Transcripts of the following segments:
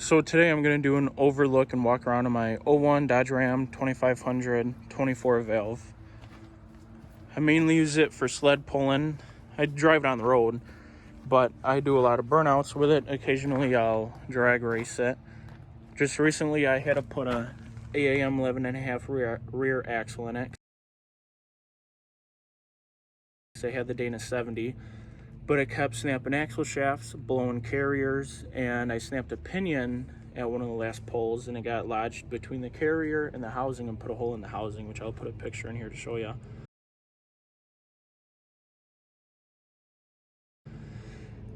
So today I'm going to do an overlook and walk around on my '01 Dodge Ram 2500 24 valve. I mainly use it for sled pulling. I drive it on the road, but I do a lot of burnouts with it. Occasionally I'll drag race it. Just recently I had to put a AAM 11.5 rear axle in it. I had the Dana 70, but it kept snapping axle shafts, blowing carriers, and I snapped a pinion at one of the last pulls, and it got lodged between the carrier and the housing and put a hole in the housing, which I'll put a picture in here to show you.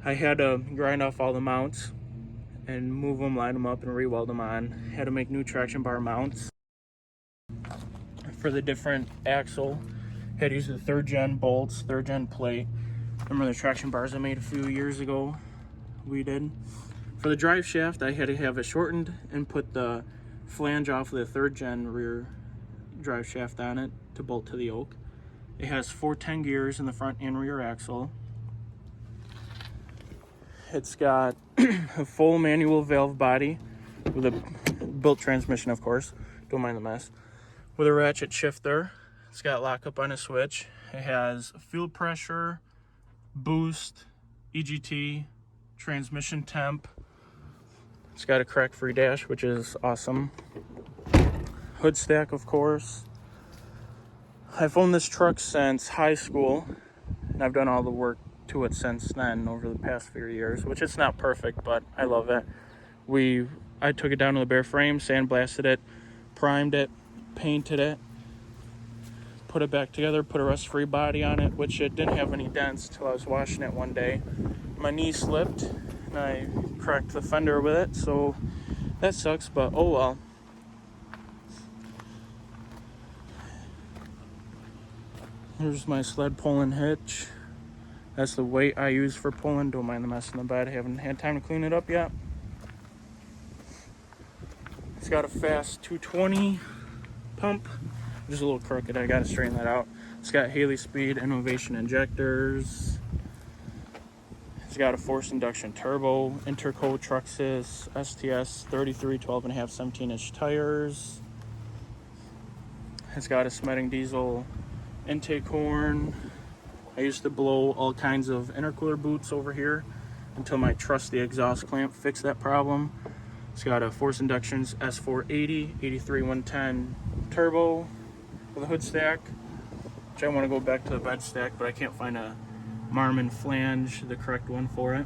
I had to grind off all the mounts and move them, line them up, and re-weld them on. Had to make new traction bar mounts for the different axle. Had to use the 3rd gen bolts, 3rd gen plate. Remember the traction bars I made a few years ago? We did. For the drive shaft, I had to have it shortened and put the flange off of the 3rd gen rear drive shaft on it to bolt to the yoke. It has 410 gears in the front and rear axle. It's got a full manual valve body with a built transmission, of course. Don't mind the mess. With a ratchet shifter. It's got lockup on a switch. It has fuel pressure, boost, EGT, transmission temp. It's got a crack-free dash, which is awesome. Hood stack, of course. I've owned this truck since high school, and I've done all the work to it since then over the past few years, which it's not perfect, but I love it. I took it down to the bare frame, sandblasted it, primed it, painted it, put it back together, put a rust-free body on it, which it didn't have any dents till I was washing it one day. My knee slipped and I cracked the fender with it, so that sucks, but oh well. Here's my sled pulling hitch. That's the weight I use for pulling. Don't mind the mess in the bed. I haven't had time to clean it up yet. It's got a fast 220 pump. Just a little crooked. I gotta straighten that out. It's got Haley Speed Innovation injectors. It's got a forced induction turbo, Interco Truxis STS 33 12.5 17-inch tires. It's got a Smeding diesel intake horn. I used to blow all kinds of intercooler boots over here until my trusty exhaust clamp fixed that problem. It's got a forced inductions S480 83 110 turbo with a hood stack, which I want to go back to the bed stack, but I can't find a Marmon flange, the correct one for it.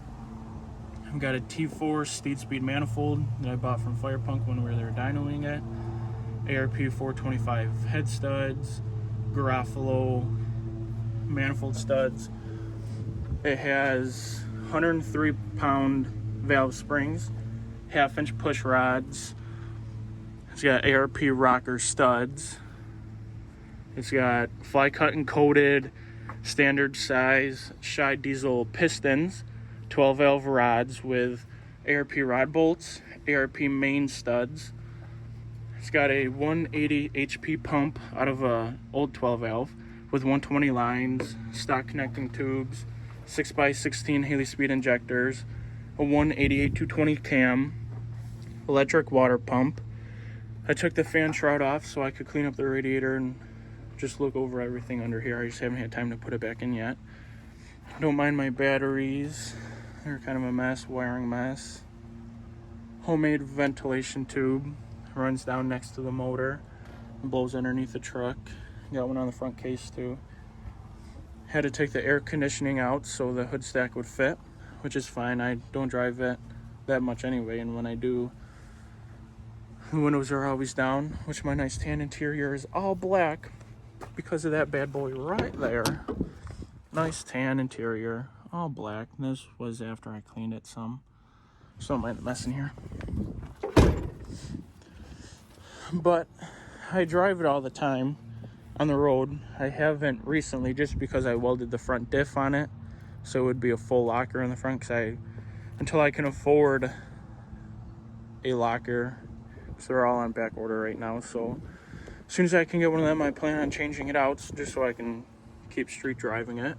I've got a T4 Steed Speed manifold that I bought from Firepunk when we were there dynoing it. ARP 425 head studs, Garofalo manifold studs. It has 103 pound valve springs, 1/2-inch push rods. It's got ARP rocker studs. It's got fly cut and coated standard size Scheid diesel pistons, 12 valve rods with ARP rod bolts, ARP main studs. It's got a 180 HP pump out of a old 12 valve with 120 lines, stock connecting tubes, 6x16 Haley Speed injectors, a 188 220 cam, electric water pump. I took the fan shroud off so I could clean up the radiator and just look over everything under here. I just haven't had time to put it back in yet. Don't mind my batteries. They're kind of a mess, wiring mess. Homemade ventilation tube runs down next to the motor and blows underneath the truck. Got one on the front case too. Had to take the air conditioning out so the hood stack would fit, which is fine. I don't drive it that much anyway, and when I do, the windows are always down, which my nice tan interior is all black because of that bad boy right there. Nice tan interior, all black. And this was after I cleaned it some. So don't mind the mess in here. But I drive it all the time on the road. I haven't recently just because I welded the front diff on it, so it would be a full locker in the front, because until I can afford a locker, so they're all on back order right now. So as soon as I can get one of them, I plan on changing it out just so I can keep street driving it.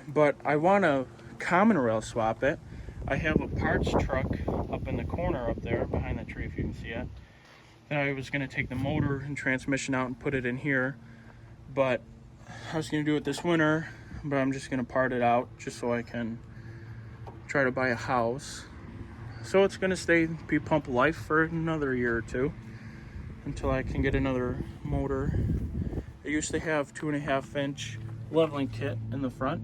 But I want to common rail swap it I have a parts truck up in the corner up there behind the tree, if you can see it. And I was going to take the motor and transmission out and put it in here, but I was going to do it this winter, but I'm just going to part it out just so I can try to buy a house. So it's going to stay P-Pump life for another year or two until I can get another motor. I used to have 2.5-inch leveling kit in the front,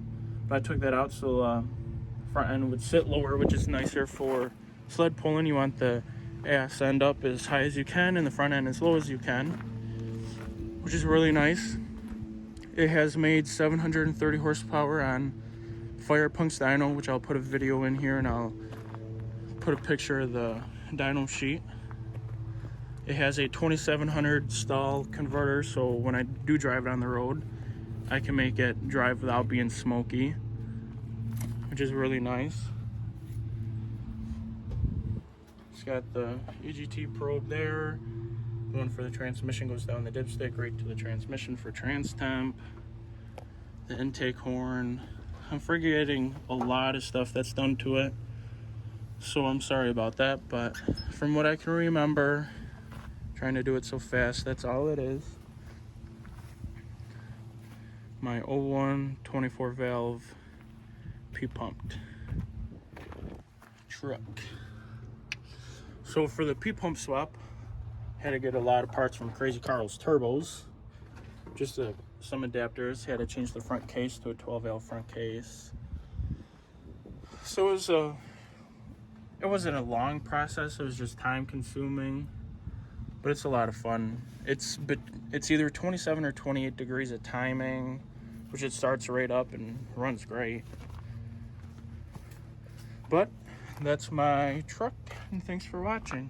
but I took that out so front end would sit lower, which is nicer for sled pulling. You want the ass end up as high as you can and the front end as low as you can, which is really nice. It has made 730 horsepower on Fire Punk's dyno, which I'll put a video in here and I'll put a picture of the dyno sheet. It has a 2700 stall converter, so when I do drive it on the road, I can make it drive without being smoky, which is really nice. It's got the EGT probe there. The one for the transmission goes down the dipstick right to the transmission for trans temp. The intake horn. I'm forgetting a lot of stuff that's done to it, so I'm sorry about that, but from what I can remember, trying to do it so fast, that's all it is. My 01 24 valve P-pumped truck. So for the P-pump swap, had to get a lot of parts from Crazy Carl's Turbos. Just some adapters. Had to change the front case to a 12 valve front case. So it wasn't a long process. It was just time consuming, but it's a lot of fun. It's either 27 or 28 degrees of timing, which it starts right up and runs great. But that's my truck, and thanks for watching.